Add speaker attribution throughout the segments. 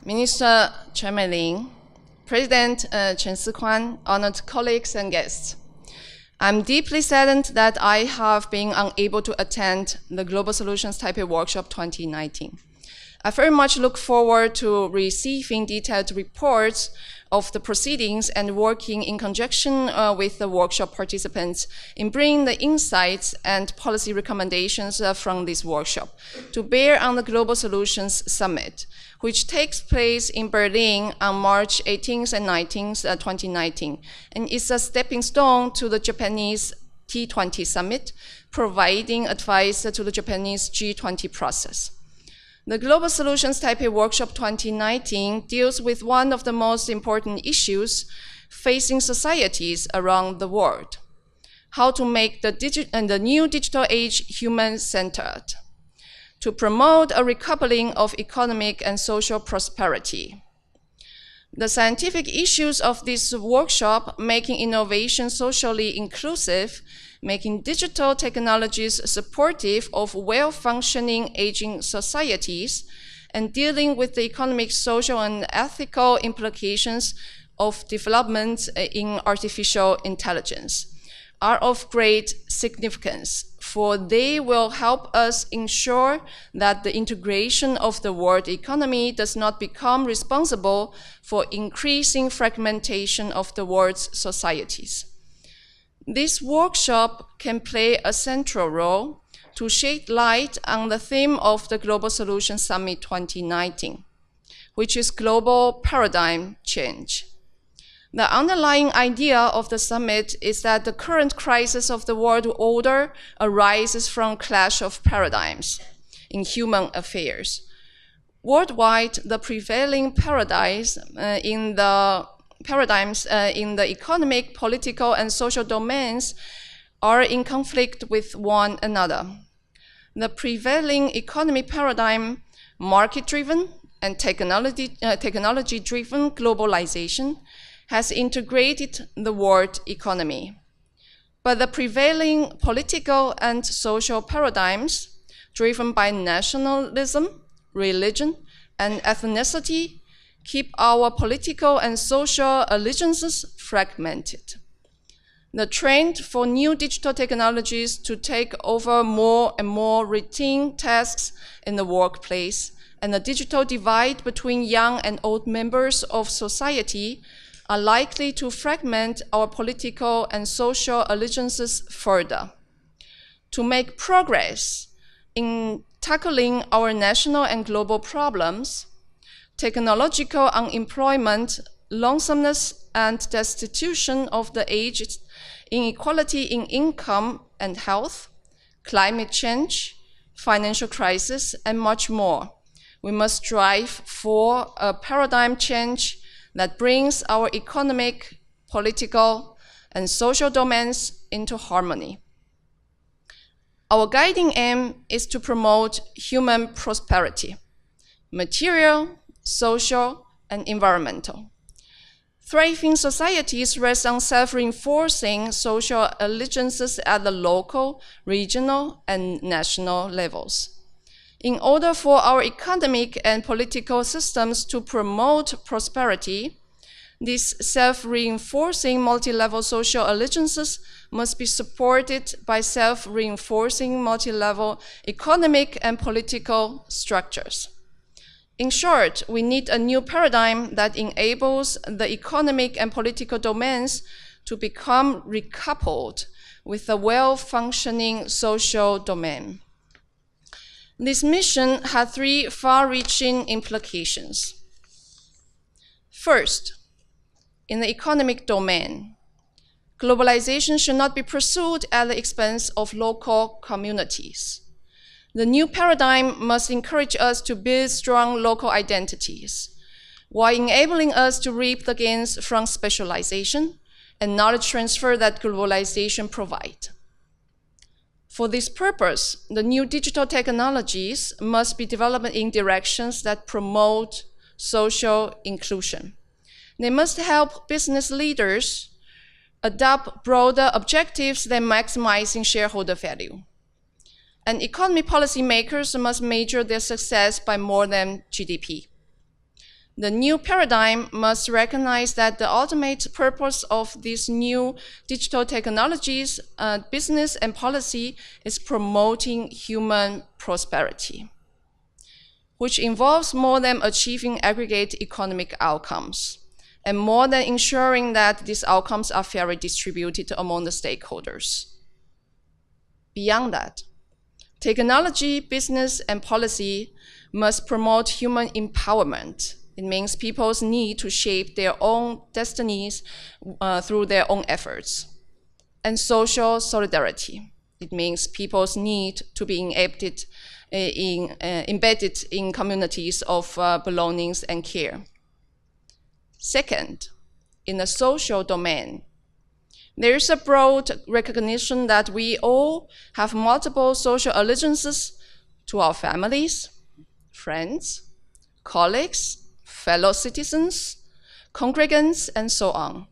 Speaker 1: Minister Chen Meiling, President Chen Sikwan, honored colleagues and guests. I'm deeply saddened that I have been unable to attend the Global Solutions Taipei Workshop 2019. I very much look forward to receiving detailed reports of the proceedings and working in conjunction with the workshop participants in bringing the insights and policy recommendations from this workshop to bear on the Global Solutions Summit, which takes place in Berlin on March 18th and 19th, 2019, and is a stepping stone to the Japanese T20 Summit, providing advice to the Japanese G20 process. The Global Solutions Taipei Workshop 2019 deals with one of the most important issues facing societies around the world: how to make the new digital age human-centered, to promote a recoupling of economic and social prosperity. The scientific issues of this workshop: making innovation socially inclusive, making digital technologies supportive of well-functioning aging societies, and dealing with the economic, social, and ethical implications of development in artificial intelligence, are of great significance, for they will help us ensure that the integration of the world economy does not become responsible for increasing fragmentation of the world's societies. This workshop can play a central role to shed light on the theme of the Global Solutions Summit 2019, which is global paradigm change. The underlying idea of the summit is that the current crisis of the world order arises from clash of paradigms in human affairs. Worldwide, the prevailing paradigms in the economic, political, and social domains are in conflict with one another. The prevailing economic paradigm, market-driven and technology-driven globalization, has integrated the world economy. But the prevailing political and social paradigms, driven by nationalism, religion, and ethnicity, keep our political and social allegiances fragmented. The trend for new digital technologies to take over more and more routine tasks in the workplace, and the digital divide between young and old members of society are likely to fragment our political and social allegiances further. To make progress in tackling our national and global problems, technological unemployment, lonesomeness, and destitution of the aged, inequality in income and health, climate change, financial crisis, and much more, we must strive for a paradigm change that brings our economic, political, and social domains into harmony. Our guiding aim is to promote human prosperity, material, social, and environmental. Thriving societies rest on self-reinforcing social allegiances at the local, regional, and national levels. In order for our economic and political systems to promote prosperity, these self-reinforcing multi-level social allegiances must be supported by self-reinforcing multi-level economic and political structures. In short, we need a new paradigm that enables the economic and political domains to become recoupled with a well-functioning social domain. This mission had three far-reaching implications. First, in the economic domain, globalization should not be pursued at the expense of local communities. The new paradigm must encourage us to build strong local identities, while enabling us to reap the gains from specialization and knowledge transfer that globalization provides. For this purpose, the new digital technologies must be developed in directions that promote social inclusion. They must help business leaders adopt broader objectives than maximizing shareholder value. And economy policymakers must measure their success by more than GDP. The new paradigm must recognize that the ultimate purpose of these new digital technologies, business and policy is promoting human prosperity, which involves more than achieving aggregate economic outcomes and more than ensuring that these outcomes are fairly distributed among the stakeholders. Beyond that, technology, business, and policy must promote human empowerment. It means people's need to shape their own destinies through their own efforts. And social solidarity. It means people's need to be embedded in communities of belongings and care. Second, in the social domain, there is a broad recognition that we all have multiple social allegiances to our families, friends, colleagues, fellow citizens, congregants, and so on.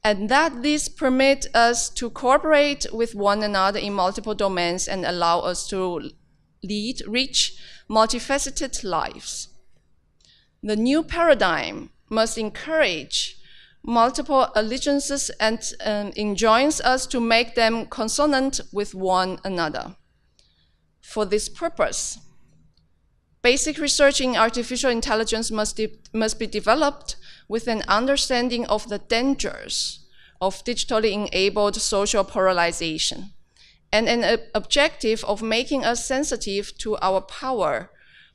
Speaker 1: And that these permit us to cooperate with one another in multiple domains and allow us to lead rich, multifaceted lives. The new paradigm must encourage multiple allegiances and enjoins us to make them consonant with one another. For this purpose, basic research in artificial intelligence must be developed with an understanding of the dangers of digitally enabled social polarization and an objective of making us sensitive to our power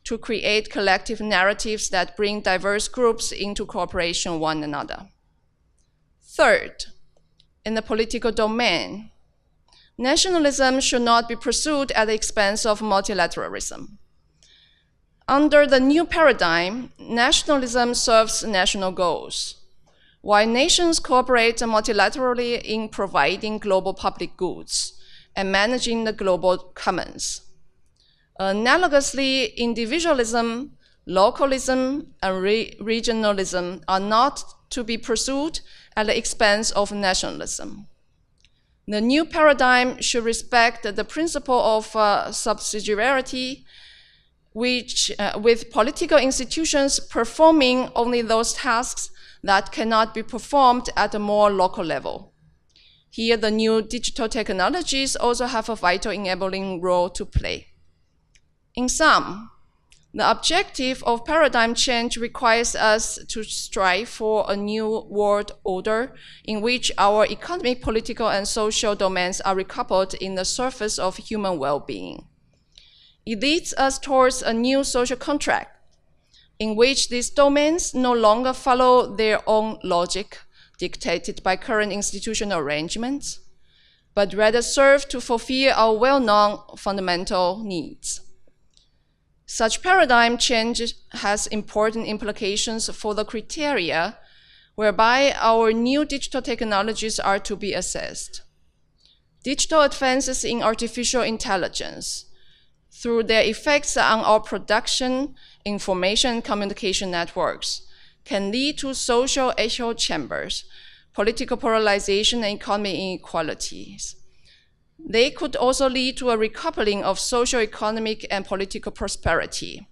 Speaker 1: to create collective narratives that bring diverse groups into cooperation with one another. Third, in the political domain, nationalism should not be pursued at the expense of multilateralism. Under the new paradigm, nationalism serves national goals, while nations cooperate multilaterally in providing global public goods and managing the global commons. Analogously, individualism, localism, and regionalism are not to be pursued at the expense of nationalism. The new paradigm should respect the principle of subsidiarity, which, with political institutions performing only those tasks that cannot be performed at a more local level. Here, the new digital technologies also have a vital enabling role to play. In sum, the objective of paradigm change requires us to strive for a new world order in which our economic, political, and social domains are recoupled in the service of human well-being. It leads us towards a new social contract in which these domains no longer follow their own logic dictated by current institutional arrangements, but rather serve to fulfill our well-known fundamental needs. Such paradigm change has important implications for the criteria whereby our new digital technologies are to be assessed. Digital advances in artificial intelligence, through their effects on our production, information, and communication networks, can lead to social echo chambers, political polarization, and economic inequalities. They could also lead to a recoupling of social, economic, and political prosperity.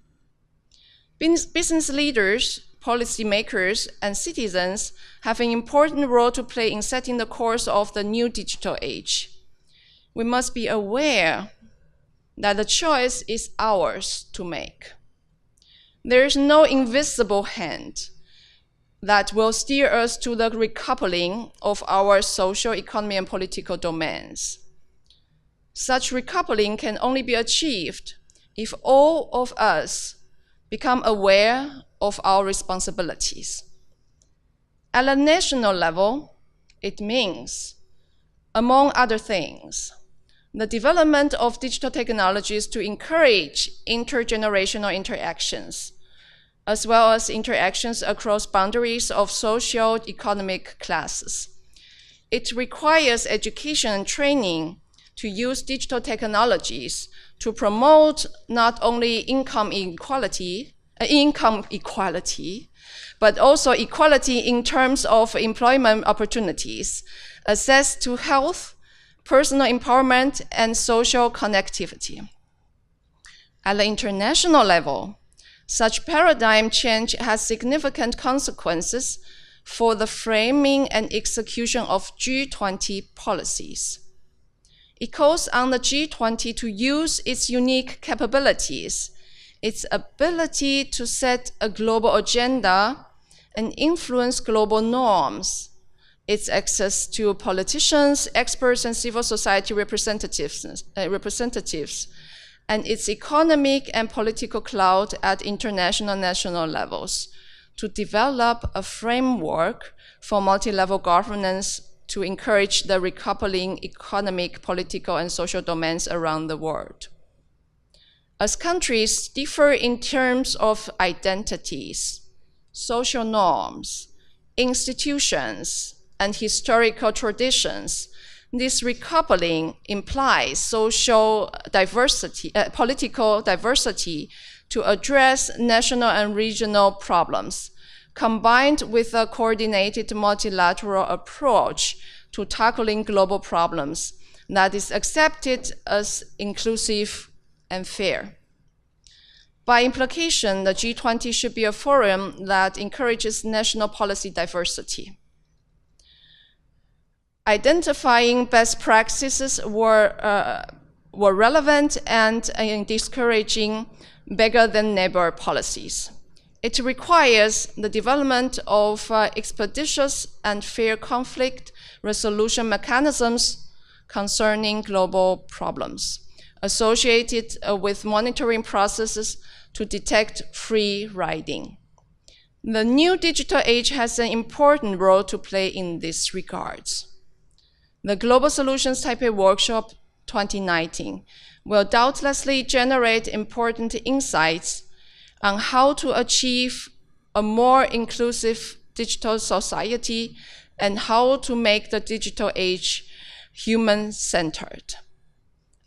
Speaker 1: Business leaders, policymakers, and citizens have an important role to play in setting the course of the new digital age. We must be aware that the choice is ours to make. There is no invisible hand that will steer us to the recoupling of our social, economic, and political domains. Such recoupling can only be achieved if all of us become aware of our responsibilities. At a national level, it means, among other things, the development of digital technologies to encourage intergenerational interactions, as well as interactions across boundaries of socio-economic classes. It requires education and training to use digital technologies to promote not only income equality, but also equality in terms of employment opportunities, access to health, personal empowerment, and social connectivity. At the international level, Such paradigm change has significant consequences for the framing and execution of G20 policies. It calls on the G20 to use its unique capabilities, its ability to set a global agenda and influence global norms, its access to politicians, experts, and civil society representatives, and its economic and political clout at international and national levels to develop a framework for multi-level governance to encourage the recoupling economic, political, and social domains around the world. As countries differ in terms of identities, social norms, institutions, and historical traditions, this recoupling implies social diversity, political diversity to address national and regional problems, combined with a coordinated multilateral approach to tackling global problems that is accepted as inclusive and fair. By implication, the G20 should be a forum that encourages national policy diversity. Identifying best practices were relevant and in discouraging beggar-than-neighbor policies. It requires the development of expeditious and fair conflict resolution mechanisms concerning global problems, associated with monitoring processes to detect free riding. The new digital age has an important role to play in this regards. The Global Solutions Taipei Workshop 2019 will doubtlessly generate important insights on how to achieve a more inclusive digital society and how to make the digital age human-centered.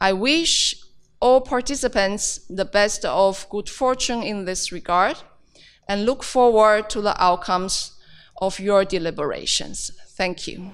Speaker 1: I wish all participants the best of good fortune in this regard and look forward to the outcomes of your deliberations. Thank you.